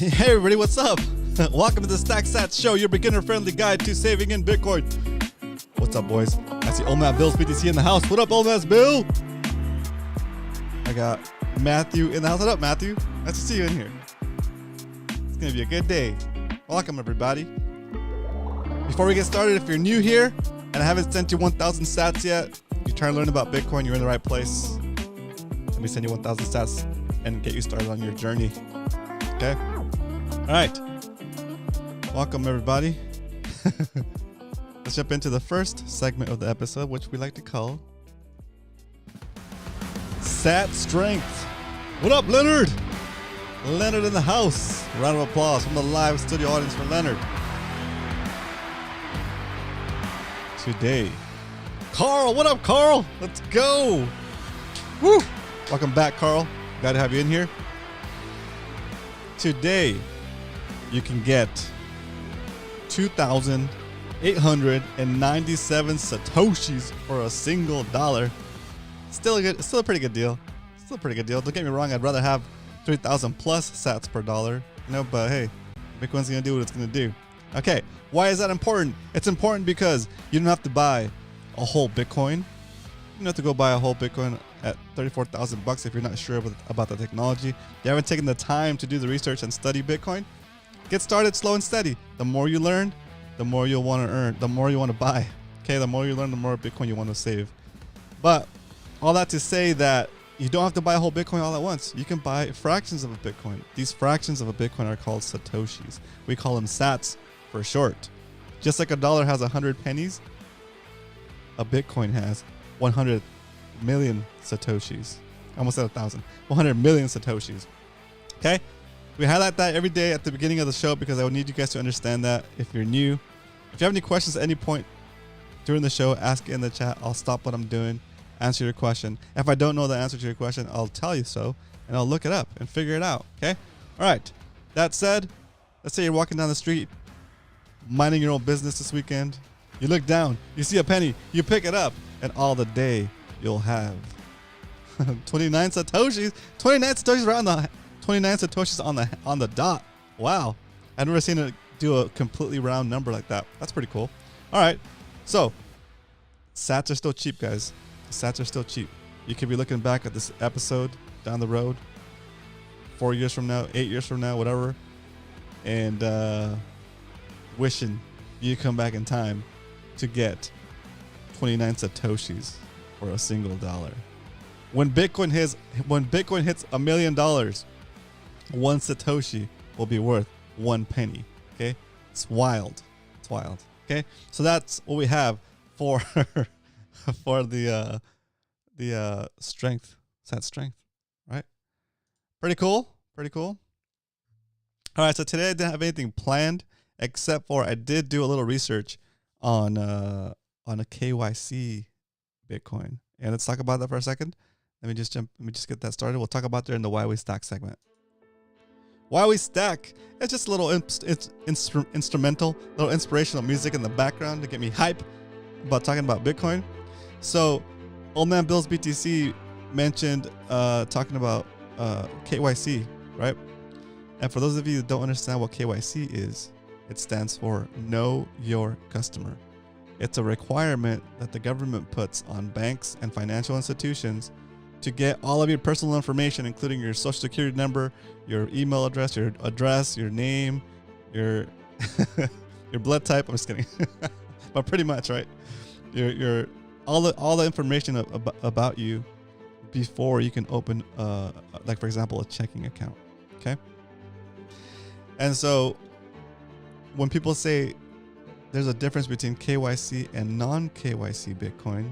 Hey everybody, what's up? Welcome to the Stack Sats Show, your beginner-friendly guide to saving in Bitcoin. What's up, boys? I see Old Man Bill's BTC in the house. What up, Old Man Bill? I got Matthew in the house. What up, Matthew? Nice to see you in here. It's gonna be a good day. Welcome, everybody. Before we get started, if you're new here and I haven't sent you 1,000 sats yet, you're trying to learn about Bitcoin, you're in the right place. Let me send you 1,000 sats and get you started on your journey. Okay? All right. Welcome, everybody. Let's jump into the first segment of the episode, which we like to call Sat Strength. What up, Leonard? Leonard in the house. Round of applause from the live studio audience for Leonard. Today, Carl. What up, Carl? Let's go. Woo. Welcome back, Carl. Glad to have you in here. Today, you can get 2,897 Satoshis for a single dollar. Still a pretty good deal. Still a pretty good deal. Don't get me wrong, I'd rather have 3,000 plus sats per dollar. But hey, Bitcoin's gonna do what it's gonna do. Okay, why is that important? It's important because you don't have to buy a whole Bitcoin. You don't have to go buy a whole Bitcoin at 34,000 bucks if you're not sure about the technology. You haven't taken the time to do the research and study Bitcoin. Get started slow and steady. The more you learn, the more you'll want to earn, the more you want to buy. Okay, the more you learn, the more Bitcoin you want to save. But all that to say that you don't have to buy a whole Bitcoin all at once. You can buy fractions of a Bitcoin. These fractions of a Bitcoin are called Satoshis. We call them sats for short. Just like a dollar has 100 pennies, a Bitcoin has 100 million Satoshis. Almost at 1,000. 100 million Satoshis. Okay? We highlight that every day at the beginning of the show because I would need you guys to understand that if you're new. If you have any questions at any point during the show, ask it in the chat. I'll stop what I'm doing, answer your question. If I don't know the answer to your question, I'll tell you so, and I'll look it up and figure it out. Okay? All right. That said, let's say you're walking down the street, minding your own business this weekend. You look down, you see a penny, you pick it up, and all the day you'll have 29 Satoshis. 29 Satoshis right on the 29 Satoshis on the dot. Wow. I've never seen it do a completely round number like that. That's pretty cool. All right. So, sats are still cheap, guys. Sats are still cheap. You could be looking back at this episode down the road 4 years from now, 8 years from now, whatever, and wishing you come back in time to get 29 Satoshis for a single dollar. When Bitcoin hits $1 million, one Satoshi will be worth 1 penny. Okay, it's wild. It's wild. Okay, so that's what we have for for the strength, sat strength. Right? Pretty cool. Pretty cool. All right. So today I didn't have anything planned except for I did do a little research on a KYC Bitcoin, and let's talk about that for a second. Let me just get that started. We'll talk about that in the Why We Stack segment. Why We Stack. It's just a little instrumental, little inspirational music in the background to get me hype about talking about Bitcoin. So, Old Man Bill's BTC mentioned talking about KYC, right? And for those of you that don't understand what KYC is, it stands for Know Your Customer. It's a requirement that the government puts on banks and financial institutions to get all of your personal information, including your social security number, your email address, your name, your your blood type. I'm just kidding, but pretty much, right? Your all the information about you before you can open, like for example, a checking account. Okay. And so when people say there's a difference between KYC and non-KYC Bitcoin,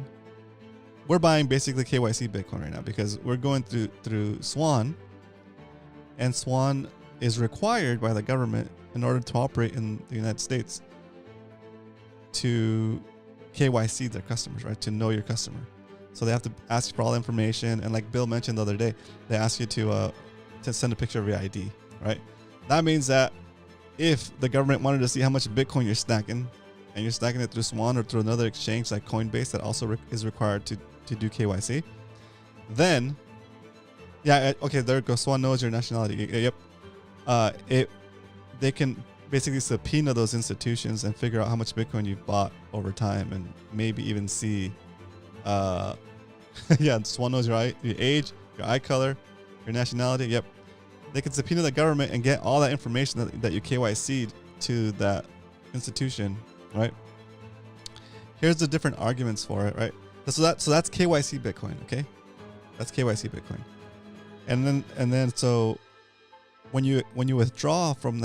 we're buying basically KYC Bitcoin right now because we're going through Swan, and Swan is required by the government in order to operate in the United States to KYC their customers, right? To know your customer. So they have to ask you for all the information, and like Bill mentioned the other day, they ask you to send a picture of your ID, right? That means that if the government wanted to see how much Bitcoin you're stacking, and you're stacking it through Swan or through another exchange like Coinbase that also is required to do KYC, then, yeah, okay, there it goes. Swan knows your nationality. Yep. they can basically subpoena those institutions and figure out how much Bitcoin you've bought over time, and maybe even see, yeah, Swan knows your age, your eye color, your nationality. Yep, they can subpoena the government and get all that information that you KYC'd to that institution, right? Here's the different arguments for it, right? So that's KYC Bitcoin, okay? That's KYC Bitcoin, and then so when you withdraw from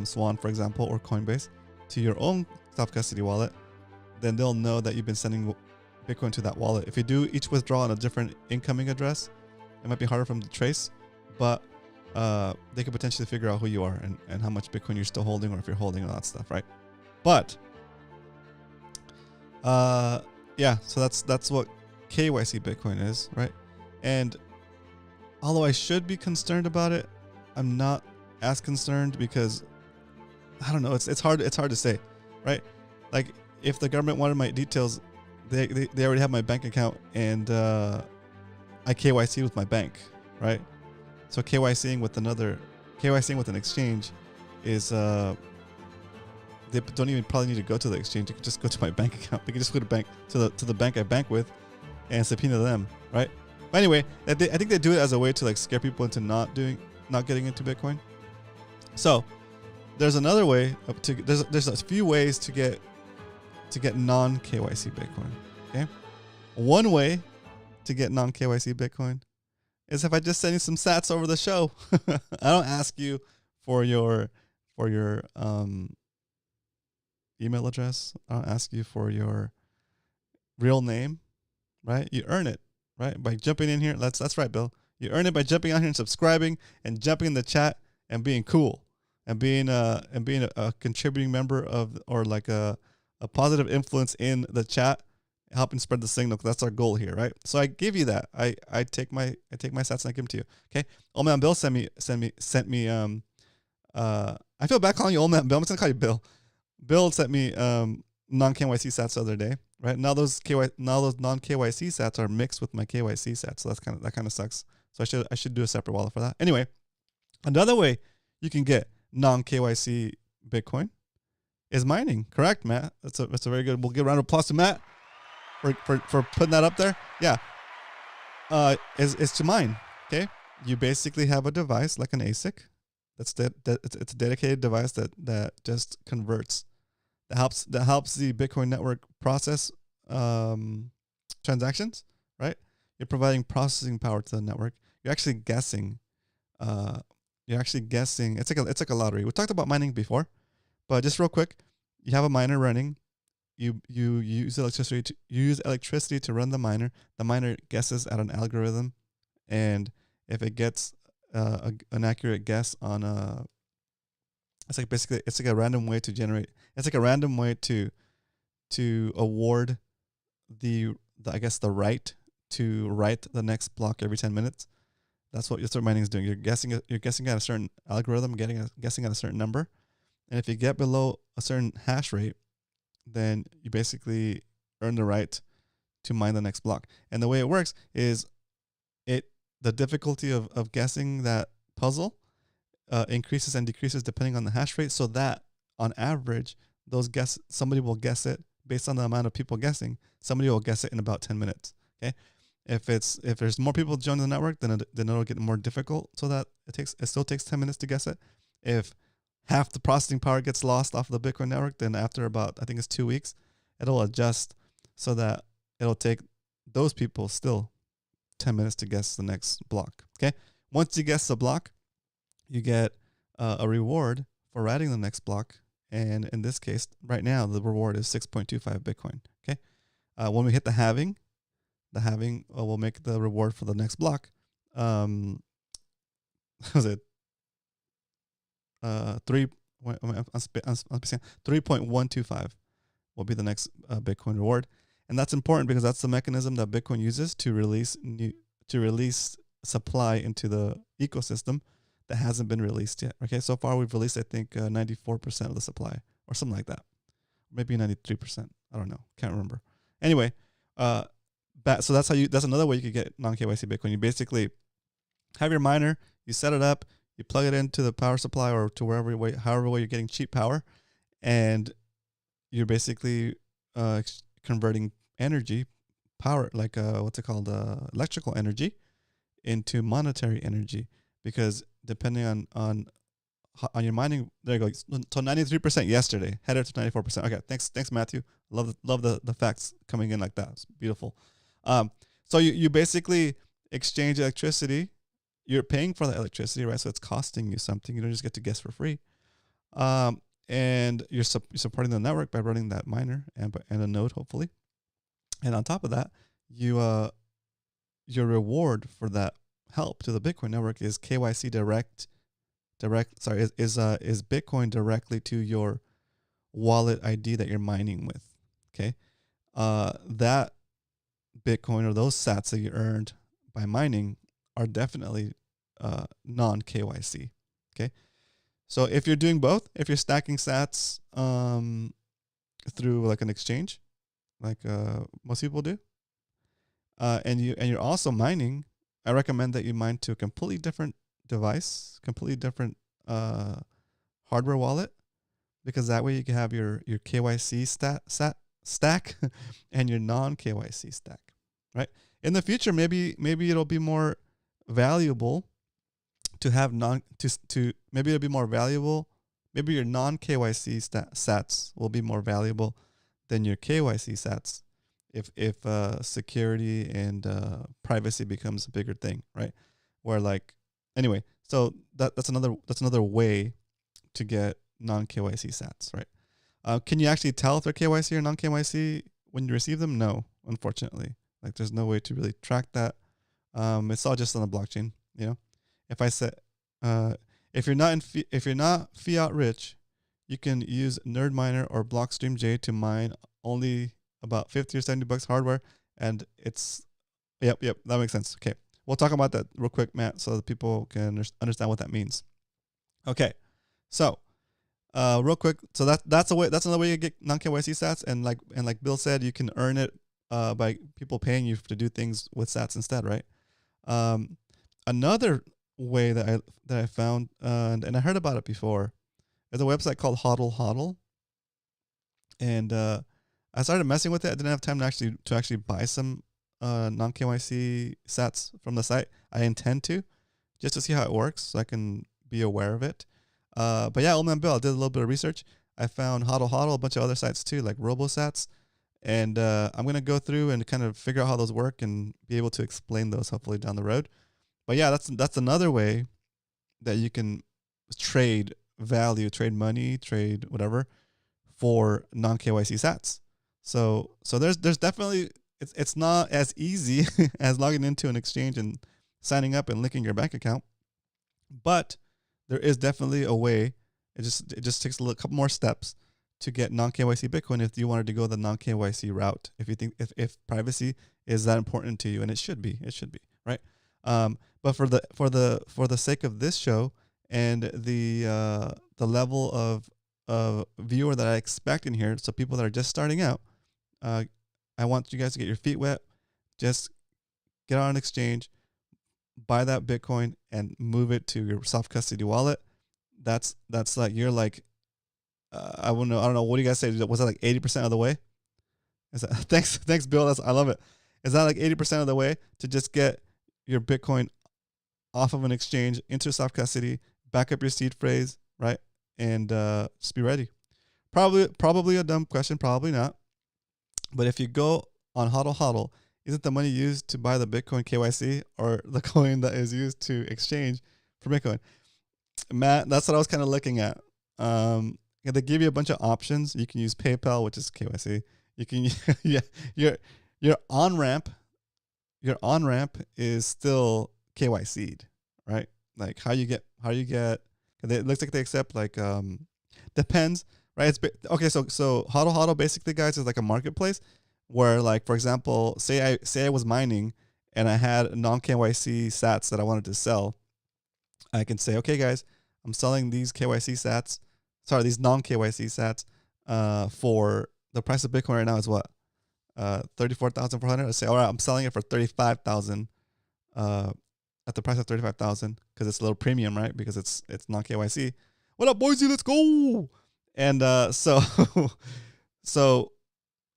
Swan, for example, or Coinbase to your own self-custody wallet, then they'll know that you've been sending Bitcoin to that wallet. If you do each withdrawal on a different incoming address, it might be harder for them to trace, but they could potentially figure out who you are and how much Bitcoin you're still holding, or if you're holding all that stuff, right? But yeah, so that's what KYC Bitcoin is, right? And although I should be concerned about it, I'm not as concerned, because I don't know, it's hard to say, right? Like, if the government wanted my details, they already have my bank account, and I KYC with my bank, right? So KYCing with an exchange is they don't even probably need to go to the exchange. You can just go to my bank account. They can just go to the bank I bank with and subpoena them, right? But anyway, I think they do it as a way to like scare people into not getting into Bitcoin. So there's another way there's a few ways to get non KYC Bitcoin. Okay, one way to get non KYC Bitcoin is if I just send you some sats over the show. I don't ask you for your email address. I don't ask you for your real name, right? You earn it, right? By jumping in here. That's right, Bill. You earn it by jumping on here and subscribing and jumping in the chat and being cool and being a contributing member of, or like a positive influence in the chat, helping spread the signal. That's our goal here, right? So I give you that. I take my sats and I give them to you. Okay. Old Man Bill sent me I feel bad calling you Old Man Bill. I'm just gonna call you Bill. Bill sent me non KYC sats the other day, right? Now those non KYC sats are mixed with my KYC sats, so that kind of sucks. So I should do a separate wallet for that. Anyway, another way you can get non KYC Bitcoin is mining. Correct, Matt? That's a very good. We'll give a round of applause to Matt for putting that up there. Yeah, is to mine. Okay, you basically have a device like an ASIC. It's a dedicated device that just converts. That helps the Bitcoin network process transactions, right? You're providing processing power to the network. You're actually guessing. It's like a lottery. We talked about mining before, but just real quick, you have a miner running. You use electricity to run the miner. The miner guesses at an algorithm, and if it gets an accurate guess on it's like a random way to generate. It's like a random way to award the right to write the next block every 10 minutes. That's what mining is doing. You're guessing at a certain algorithm, guessing at a certain number, and if you get below a certain hash rate, then you basically earn the right to mine the next block. And the way it works is the difficulty of guessing that puzzle increases and decreases depending on the hash rate, so that on average, somebody will guess it based on the amount of people guessing. Somebody will guess it in about 10 minutes. Okay, if there's more people joining the network, then it'll get more difficult, so that it still takes 10 minutes to guess it. If half the processing power gets lost off of the Bitcoin network, then after about, I think it's 2 weeks, it'll adjust so that it'll take those people still 10 minutes to guess the next block. Okay, once you guess the block, you get a reward for writing the next block, and in this case, right now, the reward is 6.25 Bitcoin. Okay, when we hit the halving will make the reward for the next block. Was it 3.125 will be the next Bitcoin reward, and that's important because that's the mechanism that Bitcoin uses to release supply into the ecosystem that hasn't been released yet. Okay, so far we've released, I think, 94% of the supply, or something like that, maybe 93%. I don't know, can't remember. Anyway, so that's another way you could get non KYC Bitcoin. You basically have your miner, you set it up, You plug it into the power supply or to however way you're getting cheap power, and you're basically converting energy, power, like what's it called, electrical energy, into monetary energy. Because depending on your mining, there you go. So 93% yesterday, headed to 94%. Okay, thanks Matthew. Love the facts coming in like that. It's beautiful. So you basically exchange electricity. You're paying for the electricity, right? So it's costing you something. You don't just get to guess for free. And you're supporting the network by running that miner and a node, hopefully. And on top of that, your reward for that help to the Bitcoin network is KYC direct. Is Bitcoin directly to your wallet ID that you're mining with. Okay, that Bitcoin or those sats that you earned by mining are definitely non KYC. Okay, so if you're doing both, if you're stacking sats through like an exchange, like most people do, and you're also mining, I recommend that you mine to a completely different device, completely different hardware wallet, because that way you can have your KYC stack and your non KYC stack, right? In the future, maybe it'll be more valuable to have maybe it'll be more valuable. Maybe your non KYC sats will be more valuable than your KYC sats if security and privacy becomes a bigger thing, right? Where like anyway, so that's another way to get non KYC sats, right? Can you actually tell if they're KYC or non KYC when you receive them? No, unfortunately. Like there's no way to really track that. It's all just on the blockchain. You know, if I said if you're not fiat rich, you can use NerdMiner or Blockstream J to mine only about 50 or 70 bucks hardware, and it's yep, that makes sense. Okay, we'll talk about that real quick, Matt, so that people can understand what that means. Okay, so real quick, so that's another way you get non KYC sats, and like Bill said, you can earn it by people paying you to do things with sats instead, right? Another way that I found, and I heard about it before, is a website called HODL, and I started messing with it. I didn't have time to actually buy some non KYC sats from the site. I intend to, just to see how it works, so I can be aware of it. But yeah, Old Man Bill, I did a little bit of research. I found HODL, a bunch of other sites too, like RoboSats. And I'm going to go through and kind of figure out how those work and be able to explain those hopefully down the road. But yeah, that's another way that you can trade value, trade money, trade whatever for non KYC sats. So there's definitely, it's not as easy as logging into an exchange and signing up and linking your bank account, but there is definitely a way. It just takes a couple more steps to get non KYC Bitcoin if you wanted to go the non KYC route. If you think if privacy is that important to you, and it should be, right? But for the sake of this show and the level of viewer that I expect in here, so people that are just starting out, I want you guys to get your feet wet. Just get on an exchange, buy that Bitcoin, and move it to your self custody wallet. That's like you're like, I don't know. What do you guys say? Was that like 80% of the way? Is that thanks, Bill. I love it. Is that like 80% of the way to just get your Bitcoin off of an exchange into self custody, back up your seed phrase, right, and just be ready. Probably a dumb question. Probably not. But if you go on HODL, is it the money used to buy the Bitcoin KYC or the coin that is used to exchange for Bitcoin? Matt, that's what I was kind of looking at. They give you a bunch of options. You can use PayPal, which is KYC. You can, yeah, your on ramp is still KYC'd, right? Like how you get. It looks like they accept like depends, right? It's okay. So HODL basically, guys, is like a marketplace where, like, for example, say I was mining and I had non KYC sats that I wanted to sell. I can say, okay, guys, I'm selling these these non KYC sats for the price of Bitcoin right now is what, 34,400. I say, all right, I'm selling it for 35,000 at the price of 35,000 because it's a little premium, right? Because it's non KYC. What up, Boise? Let's go. And so so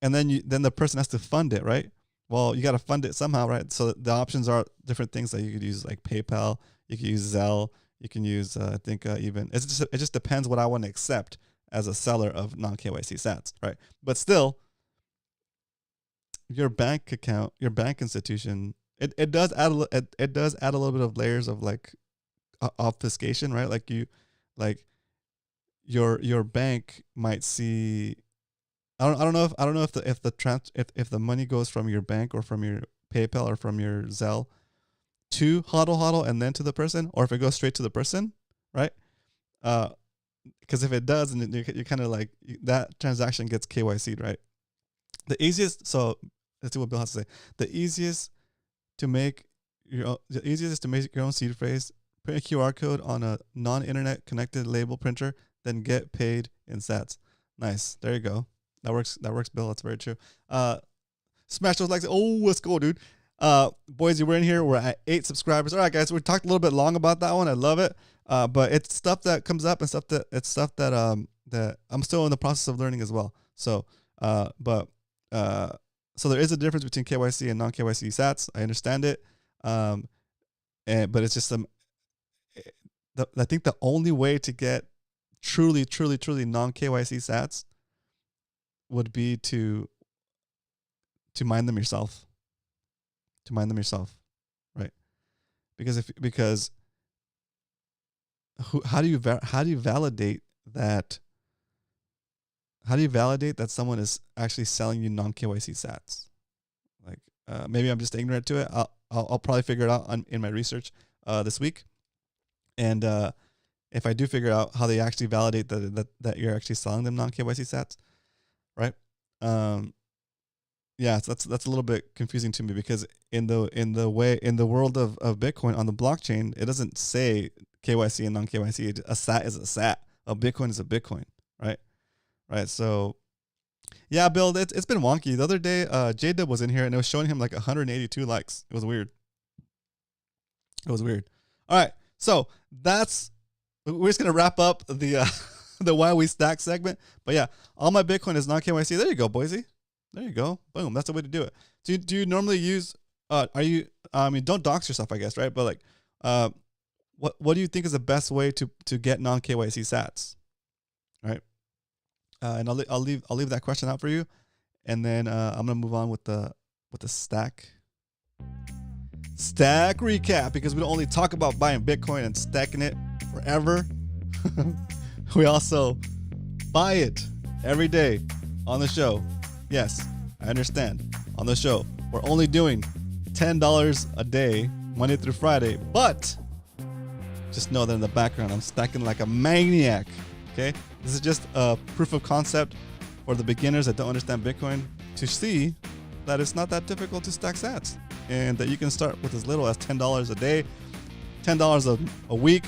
and then the person has to fund it, right? Well, you got to fund it somehow, right? So the options are different things that you could use, like PayPal, you can use Zelle, you can use I think even it just depends what I want to accept as a seller of non KYC sats, right? But still, your bank account, your bank institution, it does add it does add a little bit of layers of like obfuscation, right? Like your bank might see. I don't know if the money goes from your bank or from your PayPal or from your Zelle to HODL and then to the person, or if it goes straight to the person, right? Because if it does, and you kind of like that transaction gets KYC'd, right? The easiest. So let's see what Bill has to say. The easiest is to make your own seed phrase. Print a QR code on a non-internet connected label printer, then get paid in sats. Nice. There you go. That works, Bill. That's very true. Smash those likes. Oh, let's go, dude. Boise, we're in here. We're at 8 subscribers. All right, guys. We talked a little bit long about that one. I love it. But it's stuff that comes up and stuff that that I'm still in the process of learning as well. So, so there is a difference between KYC and non-KYC sats. I understand it. But it's just I think the only way to get truly non-KYC sats would be to mine them yourself. Right? Because how do you validate that? How do you validate that someone is actually selling you non KYC sats? Like maybe I'm just ignorant to it. I'll probably figure it out in my research this week, and if I do figure out how they actually validate that you're actually selling them non KYC sats, right? Yeah, so that's a little bit confusing to me, because in the world of Bitcoin on the blockchain, it doesn't say KYC and non KYC. A sat is a sat. A Bitcoin is a Bitcoin, right? Right. So yeah, Bill, it's been wonky. The other day, J-Dub was in here and it was showing him like 182 likes. It was weird. All right. So we're just gonna wrap up the the why we stack segment. But yeah, all my Bitcoin is non KYC. There you go, Boise. There you go. Boom. That's the way to do it. Do you normally use? Don't dox yourself, I guess, right? But like, what do you think is the best way to get non KYC sats, right? And I'll leave that question out for you, and then I'm gonna move on with the stack recap, because we don't only talk about buying Bitcoin and stacking it forever. We also buy it every day on the show. Yes, I understand. On the show, we're only doing $10 a day, Monday through Friday, but just know that in the background, I'm stacking like a maniac. Okay, this is just a proof of concept for the beginners that don't understand Bitcoin, to see that it's not that difficult to stack sats, and that you can start with as little as $10 a day, $10 a week,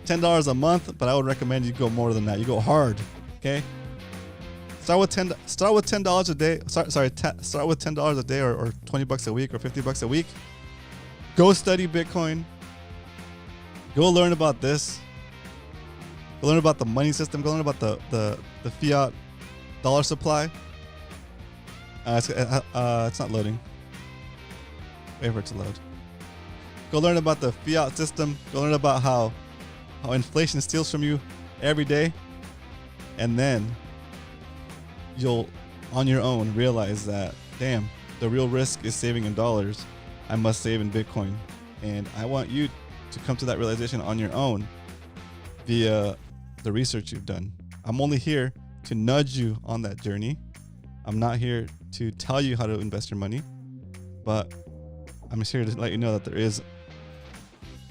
$10 a month. But I would recommend you go more than that. You go hard. Okay, start with $10 a day. Start with $10 a day, or $20 a week, or $50 a week. Go study Bitcoin. Go learn about this. Go learn about the money system. Go learn about the fiat dollar supply. It's not loading. Wait for it to load. Go learn about the fiat system. Go learn about how inflation steals from you every day, and then you'll on your own realize that, damn, the real risk is saving in dollars. I must save in Bitcoin, and I want you to come to that realization on your own via the research you've done. I'm only here to nudge you on that journey. I'm not here to tell you how to invest your money, but I'm just here to let you know that there is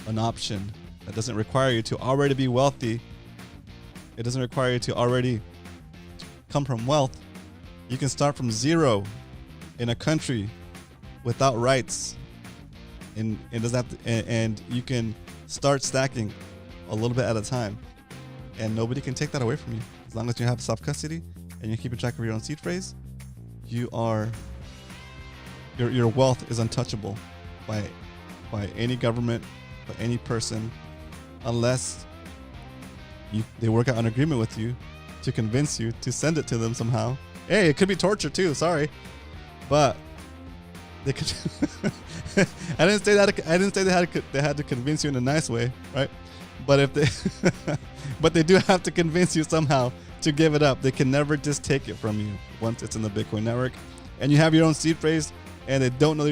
an option that doesn't require you to already be wealthy. It doesn't require you to already come from wealth. You can start from zero in a country without rights, and it doesn't have to, and you can start stacking a little bit at a time, and nobody can take that away from you. As long as you have self-custody and you're keeping track of your own seed phrase, your wealth is untouchable by by any government, by any person, unless they work out an agreement with you to convince you to send it to them somehow. Hey, it could be torture too. Sorry, but they could. I didn't say that. I didn't say they had to convince you in a nice way, right? But if they, but they do have to convince you somehow to give it up. They can never just take it from you once it's in the Bitcoin network, and you have your own seed phrase, and they don't know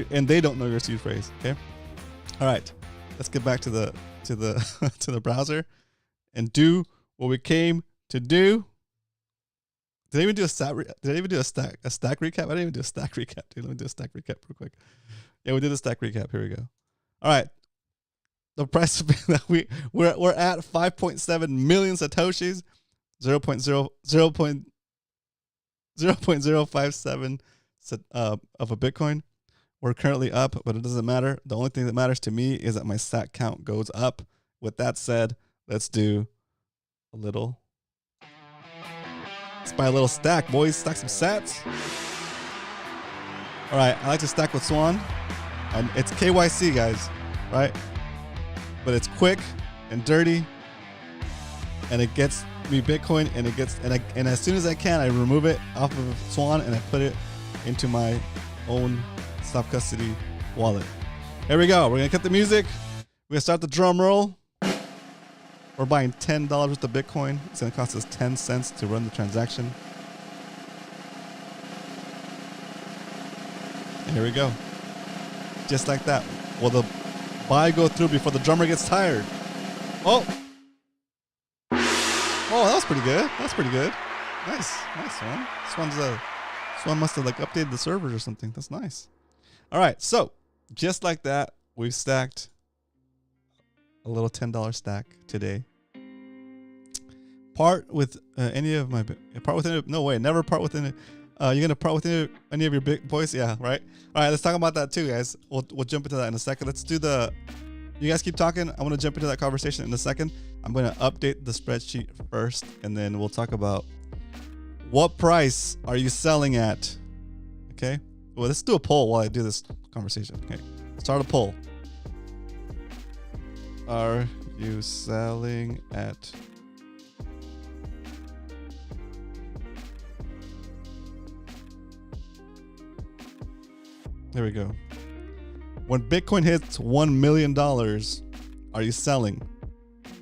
your seed phrase. Okay. All right. Let's get back to the to the browser and do what we came to do. Did I even do a stack? Did I even do a stack recap? I didn't even do a stack recap, dude. Let me do a stack recap real quick. Yeah, we did a stack recap. Here we go. All right. The price that we're at 5.7 million satoshis, 0.057 of a Bitcoin. We're currently up, but it doesn't matter. The only thing that matters to me is that my sat count goes up. With that said, let's do a little. Let's buy a little stack, boys. Stack some sats. All right, I like to stack with Swan, and it's KYC, guys, right? But it's quick and dirty, and it gets me Bitcoin, and and as soon as I can, I remove it off of Swan and I put it into my own self-custody wallet. Here we go. We're gonna cut the music. We're gonna start the drum roll. We're buying $10 worth of Bitcoin. It's gonna cost us 10 cents to run the transaction. And here we go. Just like that. Will the buy go through before the drummer gets tired? Oh, that was pretty good. That's pretty good. Nice one. Swan must have like updated the servers or something. That's nice. All right, so just like that, we've stacked a little $10 stack today. Part with any of my no way, never part with any. You're gonna part with any of your big boys? Yeah, right. All right, let's talk about that too, guys. We'll jump into that in a second. Let's do the. You guys keep talking. I want to jump into that conversation in a second. I'm gonna update the spreadsheet first, and then we'll talk about what price are you selling at. Okay. Well, let's do a poll while I do this conversation. Okay. Start a poll. Are you selling at? There we go. When Bitcoin hits $1 million, are you selling?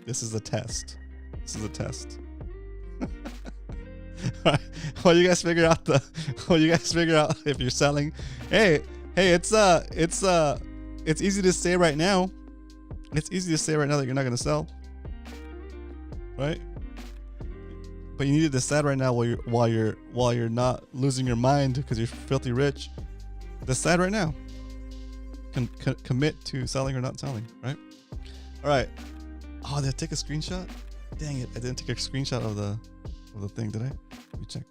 This is a test. This is a test. All right. While you guys figure out if you're selling. Hey, it's easy to say right now. It's easy to say right now that you're not gonna sell. Right? But you need to decide right now while you're not losing your mind because you're filthy rich. Decide right now. Commit to selling or not selling, right? All right. Oh, did I take a screenshot? Dang it! I didn't take a screenshot of the thing, did I? Let me check.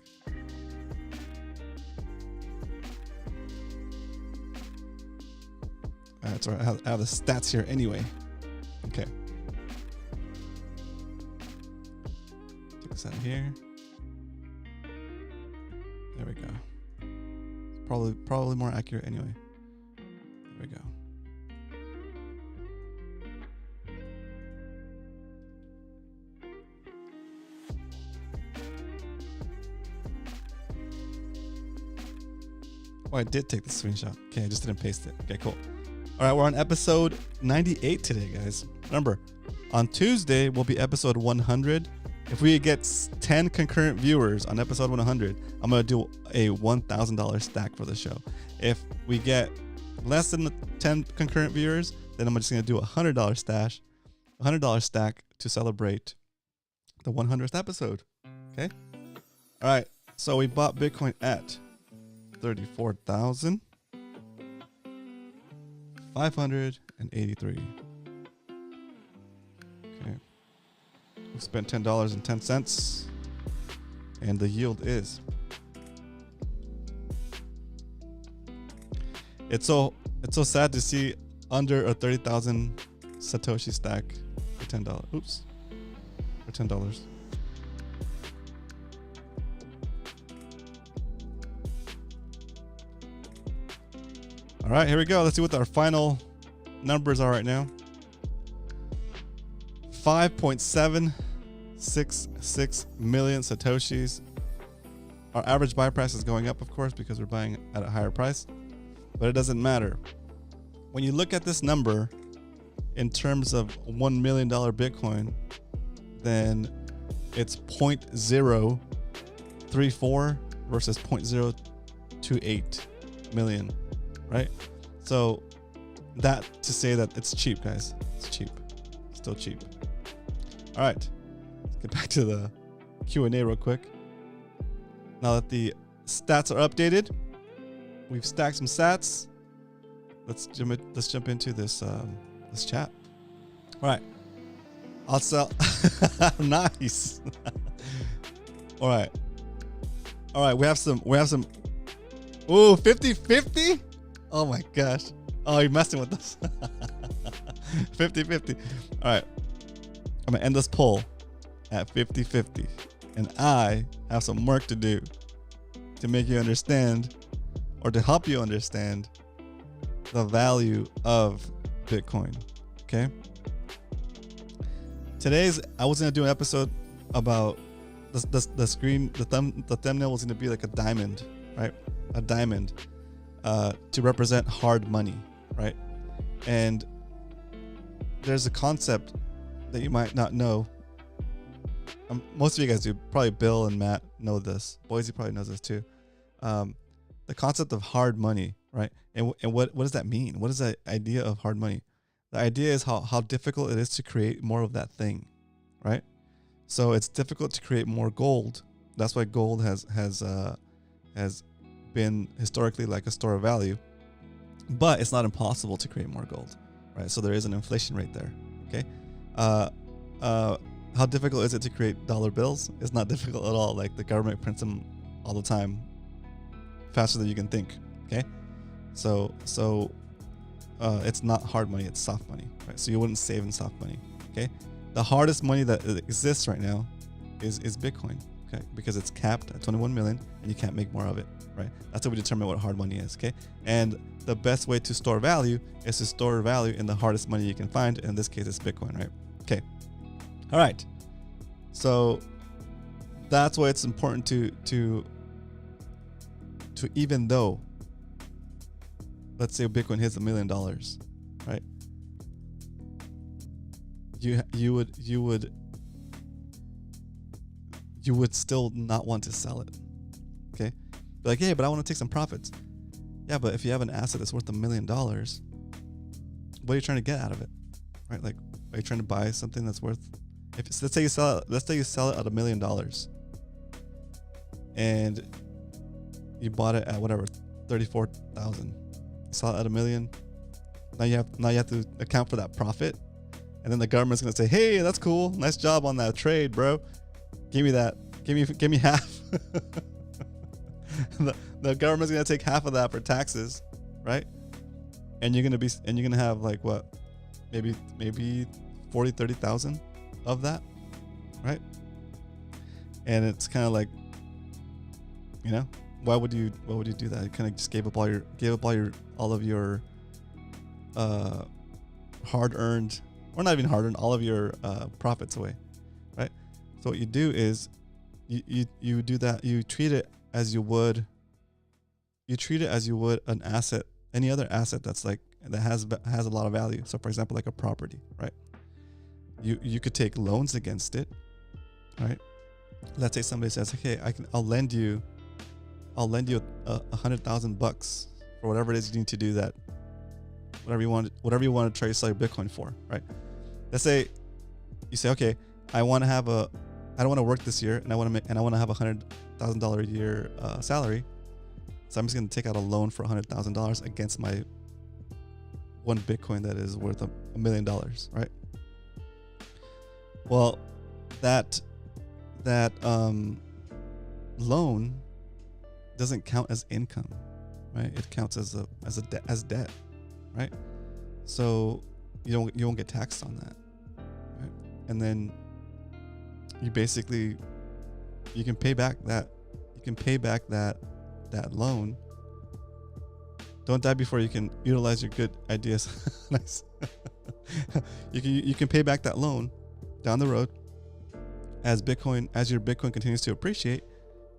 That's all right. I have the stats here anyway. Okay. Take this out of here. There we go. Probably more accurate anyway. There we go. Oh, I did take the screenshot. Okay, I just didn't paste it. Okay, cool. All right, we're on episode 98 today, guys. Remember, on Tuesday will be episode 100. If we get 10 concurrent viewers on episode 100, I'm going to do a $1,000 stack for the show. If we get less than 10 concurrent viewers, then I'm just going to do a $100 stack to celebrate the 100th episode. Okay? All right. So we bought Bitcoin at 34,583. Okay. We spent $10.10, and the yield is. It's so sad to see under a 30,000 Satoshi stack for $10. Oops, for $10. All right, here we go. Let's see what our final numbers are right now. 5.766 million Satoshis. Our average buy price is going up, of course, because we're buying at a higher price, but it doesn't matter. When you look at this number in terms of $1 million Bitcoin, then it's 0.034 versus 0.028 million, right? So that to say that it's cheap, guys. It's cheap. Still cheap. All right, let's get back to the Q&A real quick. Now that the stats are updated, we've stacked some sats. Let's jump into this this chat. All right, I'll sell. Nice. All right. We have some. Ooh, 50-50. Oh my gosh. Oh, you're messing with us. 50-50. All right. I'm gonna end this poll at 50-50, and I have some work to do to make you understand, or to help you understand, the value of Bitcoin. Okay. I was gonna do an episode about the screen. The thumbnail was gonna be like a diamond, right? A diamond to represent hard money, right? And there's a concept that you might not know. Most of you guys do. Probably Bill and Matt know this. Boise probably knows this too. The concept of hard money, right? And what does that mean? What is the idea of hard money? The idea is how difficult it is to create more of that thing, right? So it's difficult to create more gold. That's why gold has been historically like a store of value, but it's not impossible to create more gold, right? So there is an inflation rate there. Okay. How difficult is it to create dollar bills? It's not difficult at all. Like the government prints them all the time, faster than you can think. Okay. So it's not hard money, it's soft money, right? So you wouldn't save in soft money. Okay. The hardest money that exists right now is Bitcoin. Okay. Because it's capped at 21 million and you can't make more of it, right? That's how we determine what hard money is. Okay. And the best way to store value is to store value in the hardest money you can find. In this case, it's Bitcoin, right? Okay. All right. So that's why it's important to even though, let's say Bitcoin hits $1 million, right? You would still not want to sell it. Okay. Be like, hey, but I want to take some profits. Yeah, but if you have an asset that's worth $1 million, what are you trying to get out of it? Right? Like, are you trying to buy something that's worth, let's say you sell it at $1 million and you bought it at whatever, 34,000. Sell it at $1 million. Now you have to account for that profit. And then the government's going to say, hey, that's cool. Nice job on that trade, bro. Give me that. Give me half. The government's going to take half of that for taxes, right? And you're going to have like what? Maybe 40, 30,000 of that, right? And it's kind of like, you know, why would you do that? You kind of just gave up all of your hard-earned, or not even hard-earned, all of your profits away, right? So what you do is you do that. You treat it as you would an asset, any other asset that has a lot of value. So for example, like a property, right? You could take loans against it, right? Let's say somebody says, okay, I'll lend you $100,000 for whatever it is you need to do that, whatever you want to try to sell your Bitcoin for, right? Let's say you say, okay, I don't want to work this year, and I want to have $100,000 a year salary, so I'm just going to take out a loan for $100,000 against my one Bitcoin that is worth $1 million, right? Well, that loan doesn't count as income, right? It counts as debt, right? So you won't get taxed on that, right? And then you can pay back that loan Don't die before you can utilize your good ideas. Nice. You can pay back that loan down the road as your Bitcoin continues to appreciate.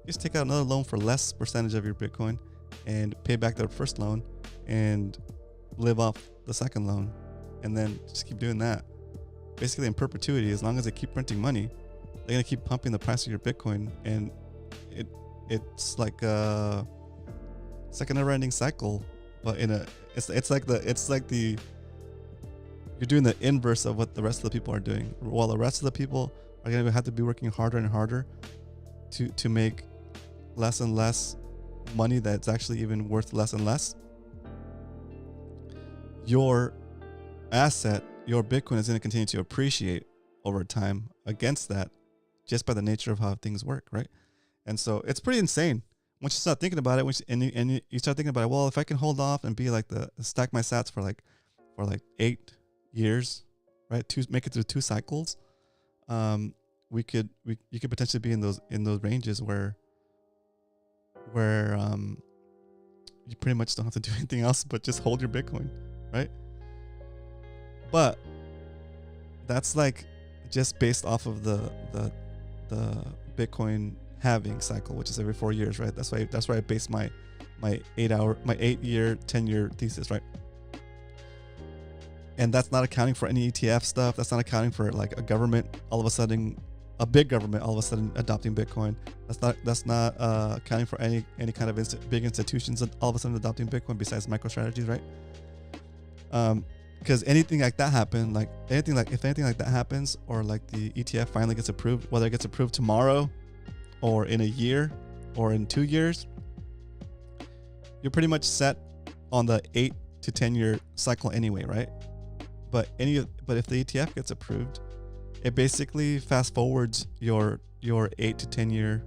Just take out another loan for less percentage of your Bitcoin and pay back the first loan and live off the second loan, and then just keep doing that basically in perpetuity. As long as they keep printing money, they're gonna keep pumping the price of your Bitcoin, and it's like a never-ending cycle. But it's like the you're doing the inverse of what the rest of the people are doing. While the rest of the people are gonna have to be working harder and harder to make less and less money that's actually even worth less and less. Your asset, your Bitcoin, is going to continue to appreciate over time against that, just by the nature of how things work, right? And so it's pretty insane once you start thinking about it. And you start thinking about it. Well, if I can hold off and be like stack my sats for like 8 years, right? Make it through 2 cycles. You could potentially be in those ranges where you pretty much don't have to do anything else but just hold your Bitcoin, right? But that's like just based off of the Bitcoin halving cycle, which is every 4 years, right? That's why I base my 8-year, 10-year thesis, right? And that's not accounting for any ETF stuff. That's not accounting for like a big government all of a sudden adopting Bitcoin. That's not accounting for any kind of big institutions all of a sudden adopting Bitcoin besides MicroStrategy, right? Because if anything like that happens, or like the ETF finally gets approved, whether it gets approved tomorrow or in a year or in 2 years, you're pretty much set on the 8 to 10 year cycle anyway, right? But if the ETF gets approved, it basically fast forwards your 8 to 10 year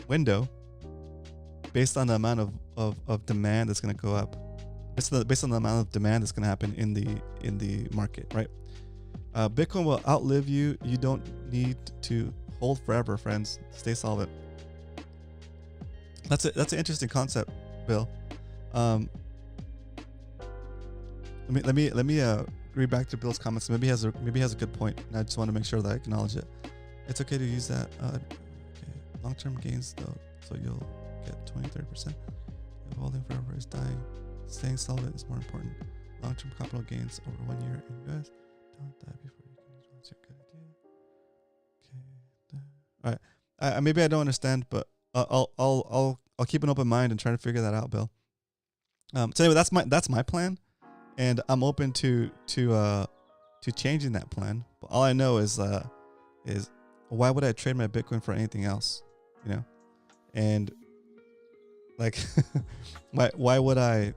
window based on the amount of demand that's going to go up. Based on the amount of demand that's going to happen in the market, right? Bitcoin will outlive you. You don't need to hold forever, friends. Stay solvent. That's an interesting concept, Bill. Let me read back to Bill's comments. Maybe he has a good point, and I just want to make sure that I acknowledge it. It's okay to use that. Okay. Long-term gains though, so you'll get 20-30%. If holding forever is dying, staying solvent is more important. Long-term capital gains over 1 year in US. Don't die before you can utilize your good idea. Okay. All right. Maybe I don't understand, but I'll keep an open mind and try to figure that out, Bill. So anyway, that's my plan, and I'm open to changing that plan. But all I know is why would I trade my Bitcoin for anything else, you know? And like, why wouldn't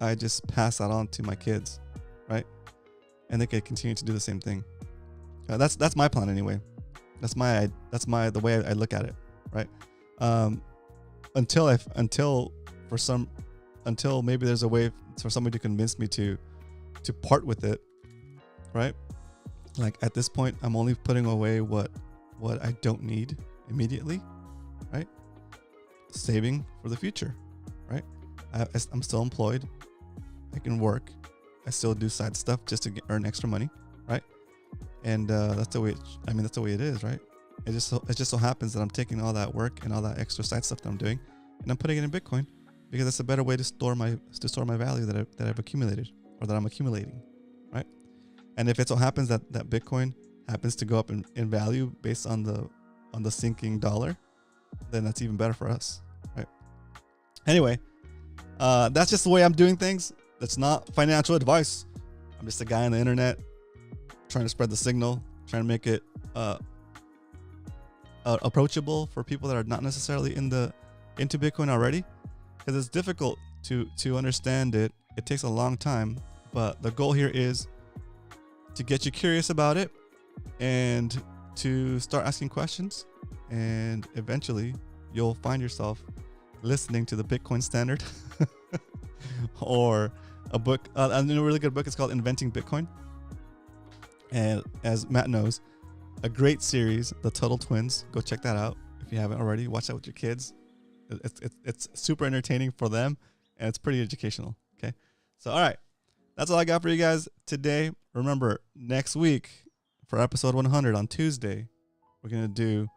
I just pass that on to my kids, right? And they could continue to do the same thing. That's my plan anyway. That's the way I look at it, right? Until maybe there's a way for somebody to convince me to part with it, right? Like at this point, I'm only putting away what I don't need immediately, right? Saving for the future, right? I'm still employed. I can work. I still do side stuff just to earn extra money, right? And that's the way it is, right? It just so happens that I'm taking all that work and all that extra side stuff that I'm doing, and I'm putting it in Bitcoin because it's a better way to store my value that I've accumulated, or that I'm accumulating, right? And if it so happens that Bitcoin happens to go up in value based on the sinking dollar, then that's even better for us, right? Anyway, that's just the way I'm doing things. That's not financial advice. I'm just a guy on the internet trying to spread the signal, trying to make it approachable for people that are not necessarily into Bitcoin already, because it's difficult to understand it. It takes a long time, but the goal here is to get you curious about it and to start asking questions, and eventually you'll find yourself listening to the Bitcoin Standard or a book. A really good book is called Inventing Bitcoin, and as Matt knows, a great series, The Tuttle Twins. Go check that out if you haven't already. Watch that with your kids. It's super entertaining for them, and it's pretty educational. Okay, so all right, that's all I got for you guys today. Remember, next week for episode 100 on Tuesday, we're gonna do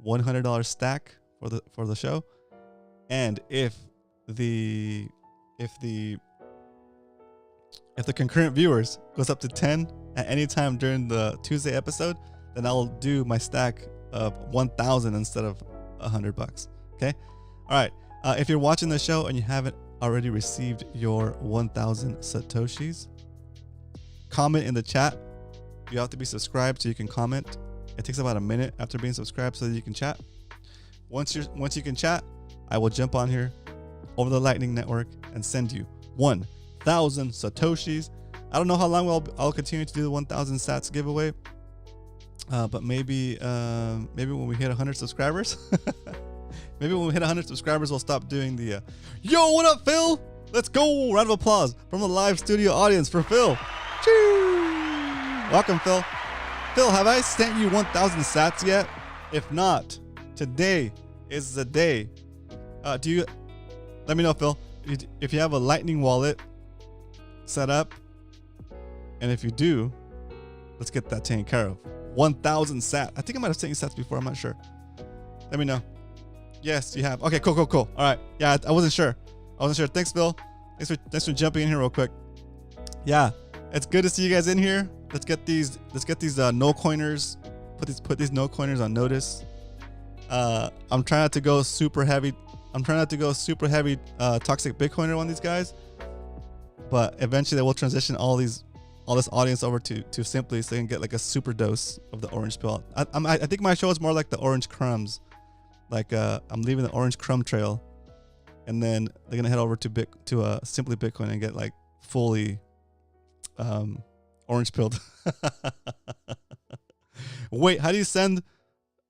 $100 stack for the show, and if the concurrent viewers goes up to 10 at any time during the Tuesday episode, then I'll do my stack of 1,000 instead of $100. Okay. All right. If you're watching the show and you haven't already received your 1,000 Satoshis, comment in the chat. You have to be subscribed so you can comment. It takes about a minute after being subscribed so that you can chat. Once you can chat, I will jump on here over the Lightning Network and send you 1,000 Satoshis. I don't know how long I'll continue to do the 1,000 sats giveaway, but maybe when we hit 100 subscribers, maybe when we hit 100 subscribers, we'll stop doing the yo, what up, Phil? Let's go! Round of applause from the live studio audience for Phil. Choo! Welcome, Phil. Phil, have I sent you 1,000 sats yet? If not, today is the day. Let me know, Phil, if you have a Lightning wallet set up, and if you do, let's get that taken care of. 1,000 sat. I think I might have sent you sats before. I'm not sure. Let me know. Yes, you have. Okay, cool. All right. Yeah, I wasn't sure. Thanks, Phil. Thanks for jumping in here real quick. Yeah, it's good to see you guys in here. Let's get these no coiners. Put these no coiners on notice. I'm trying not to go super heavy. Toxic Bitcoiner on these guys, but eventually they will transition all this audience over to Simply, so they can get like a super dose of the orange pill. I think my show is more like the orange crumbs. Like I'm leaving the orange crumb trail, and then they're gonna head over to Simply Bitcoin and get like fully orange pilled. Wait, how do you send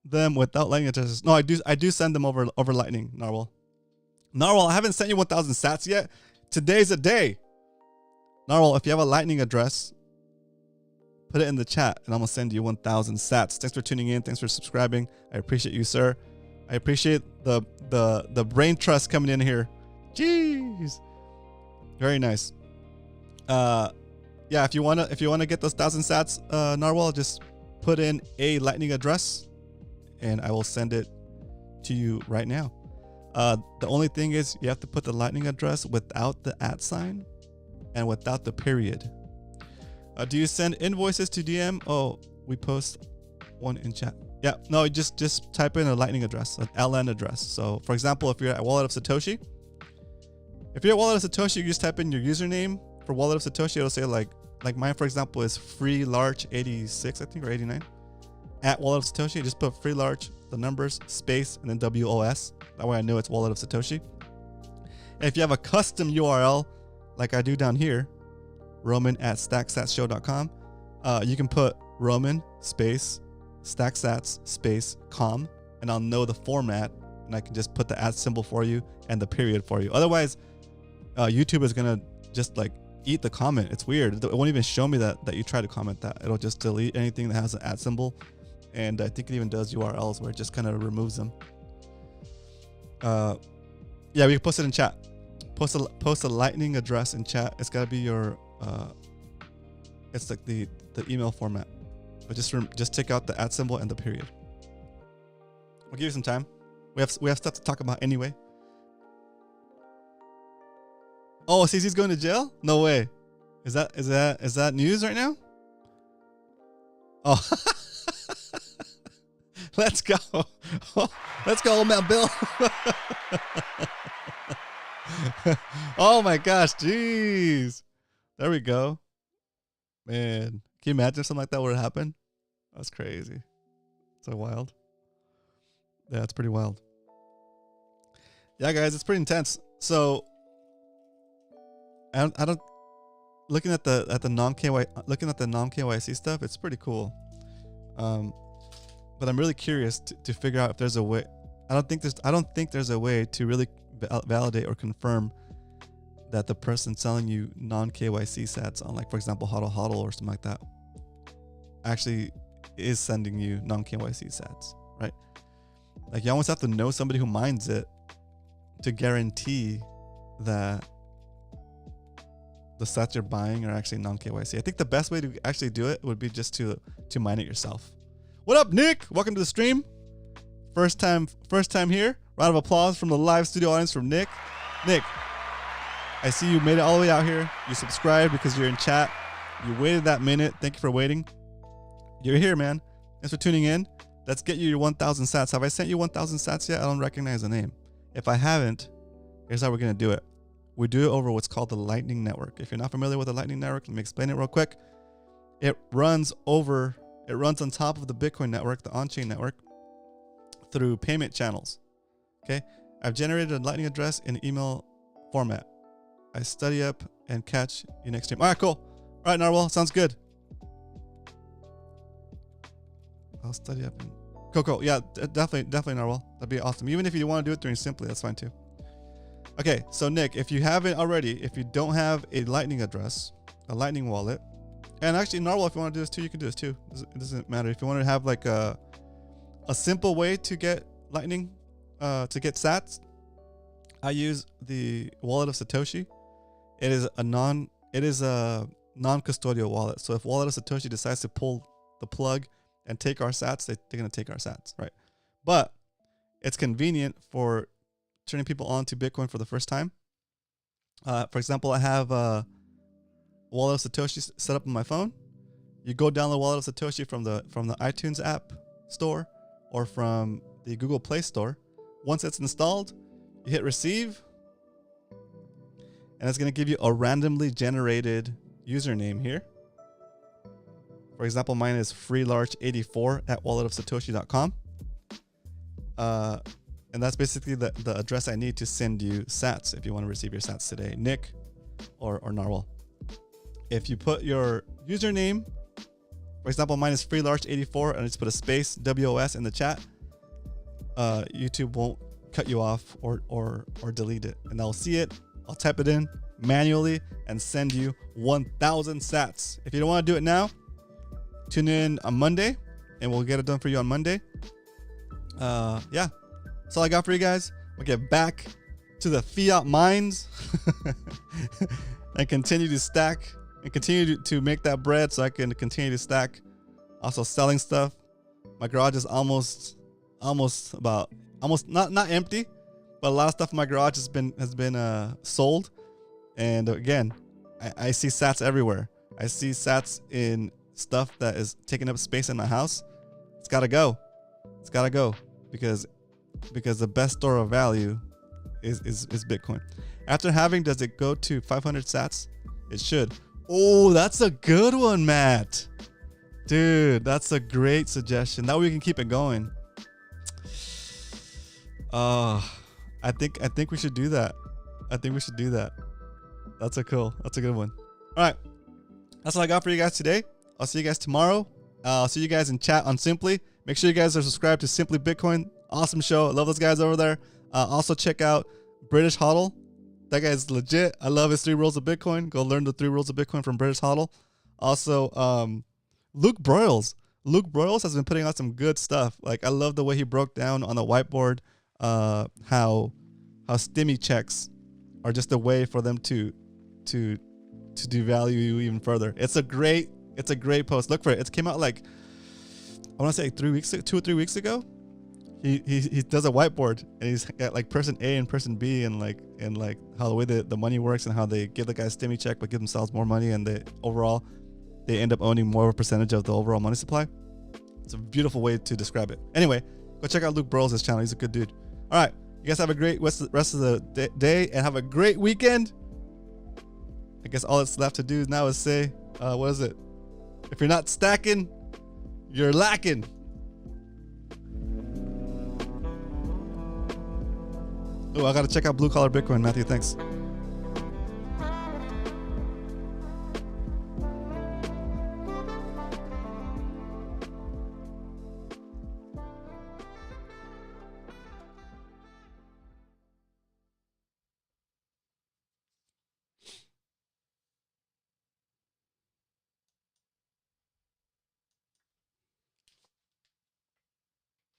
them without Lightning addresses? No, I do send them over Lightning, Narwhal. Narwhal, I haven't sent you 1,000 sats yet. Today's a day. Narwhal, if you have a Lightning address, put it in the chat and I'm gonna send you 1,000 sats. Thanks for tuning in. Thanks for subscribing. I appreciate you, sir. I appreciate the brain trust coming in here. Jeez. Very nice. Yeah, if you wanna get those 1,000 sats, Narwhal, just put in a Lightning address and I will send it to you right now. The only thing is you have to put the Lightning address without the @ and without the period. Do you send invoices to DM? Oh, we post one in chat. Yeah, no, just type in a Lightning address, an LN address. So for example, if you're at Wallet of Satoshi, you just type in your username for Wallet of Satoshi. It'll say like mine, for example, is freelarch86, I think, or 89. At Wallet of Satoshi, just put freelarch, the numbers, space, and then WOS. That way I know it's Wallet of Satoshi. And if you have a custom URL, like I do down here, roman@stacksatshow.com, you can put roman space stacksats space com, and I'll know the format, and I can just put the @ symbol for you and the period for you. Otherwise, YouTube is gonna just like eat the comment. It's weird. It won't even show me that you try to comment that. It'll just delete anything that has an @ symbol, and I think it even does URLs where it just kind of removes them. Yeah, we can post it in chat. Post a Lightning address in chat. It's gotta be your it's like the email format, but just take out the @ symbol and the period. We'll give you some time. We have stuff to talk about anyway. Oh, CC's going to jail? No way. Is that news right now? Oh, let's go. Let's go, old man Bill. Oh my gosh, jeez. There we go. Man, can you imagine if something like that would have happened? That's crazy. So wild. Yeah, it's pretty wild. Yeah, guys, it's pretty intense. So I don't looking at the non KYC stuff, it's pretty cool. But I'm really curious to figure out if there's a way. I don't think there's a way to really validate or confirm that the person selling you non KYC sats on, like, for example, HODL HODL or something like that, actually is sending you non KYC sats, right? Like, you almost have to know somebody who mines it to guarantee that the sats you're buying are actually non-KYC. I think the best way to actually do it would be just to mine it yourself. What up, Nick? Welcome to the stream. First time here. Round of applause from the live studio audience from Nick. Nick, I see you made it all the way out here. You subscribed because you're in chat. You waited that minute. Thank you for waiting. You're here, man. Thanks for tuning in. Let's get you your 1,000 sats. Have I sent you 1,000 sats yet? I don't recognize the name. If I haven't, here's how we're going to do it. We do it over what's called the Lightning Network. If you're not familiar with the Lightning Network, let me explain it real quick. It runs on top of the Bitcoin network, the on-chain network, through payment channels. Okay, I've generated a Lightning address in email format. I study up and catch you next stream. All right, cool. All right, Narwhal, sounds good. I'll study up and cool. Yeah, definitely, Narwhal. That'd be awesome. Even if you want to do it during Simply, that's fine too. Okay, so Nick, if you haven't already, if you don't have a Lightning address, a Lightning wallet, and actually Narwhal, if you want to do this too, you can do this too. It doesn't matter. If you want to have like a simple way to get Lightning, to get sats, I use the wallet of Satoshi. It is a non-custodial wallet. So if wallet of Satoshi decides to pull the plug and take our sats, they're going to take our sats, right? But it's convenient for turning people on to Bitcoin for the first time. For example, I have a wallet of Satoshi set up on my phone. You go download wallet of Satoshi from the iTunes app store or from the Google Play Store. Once it's installed, you hit receive, and it's going to give you a randomly generated username here. For example, mine is freelarch84@walletofsatoshi.com. And that's basically the address I need to send you sats if you want to receive your sats today, Nick or Narwhal. If you put your username, for example, mine is freelarch84, and I just put a space WOS in the chat, YouTube won't cut you off or delete it. And I'll see it, I'll type it in manually and send you 1,000 sats. If you don't want to do it now, tune in on Monday and we'll get it done for you on Monday. Yeah, that's all I got for you guys. We'll get back to the fiat mines and continue to stack and continue to make that bread so I can continue to stack. Also selling stuff. My garage is almost not empty, but a lot of stuff in my garage has been sold. And again, I see sats everywhere. I see sats in stuff that is taking up space in my house. It's gotta go. It's gotta go because the best store of value is Bitcoin. After halving, does it go to 500 sats? It should. Oh, that's a good one, Matt. Dude, that's a great suggestion. That way we can keep it going. I think we should do that. That's a good one. All right. That's all I got for you guys today. I'll see you guys tomorrow. I'll see you guys in chat on Simply. Make sure you guys are subscribed to Simply Bitcoin. Awesome show. I love those guys over there. Also check out British Hodl. That guy's legit. I love his 3 rules of Bitcoin. Go learn the 3 rules of Bitcoin from British Hodl. Also, Luke Broyles. Luke Broyles has been putting out some good stuff. Like, I love the way he broke down on the whiteboard how stimmy checks are just a way for them to devalue you even further. It's a great post. Look for it. It came out like, I want to say 2 or 3 weeks ago. He does a whiteboard and he's got like person A and person B and like how the way the money works and how they give the guy a stimmy check but give themselves more money, and they end up owning more of a percentage of the overall money supply. It's a beautiful way to describe it. Anyway, go check out Luke Broyles' channel. He's a good dude. All right, you guys have a great rest of the day and have a great weekend. I guess all that's left to do now is say, what is it? If you're not stacking, you're lacking. Oh, I gotta check out Blue Collar Bitcoin, Matthew. Thanks.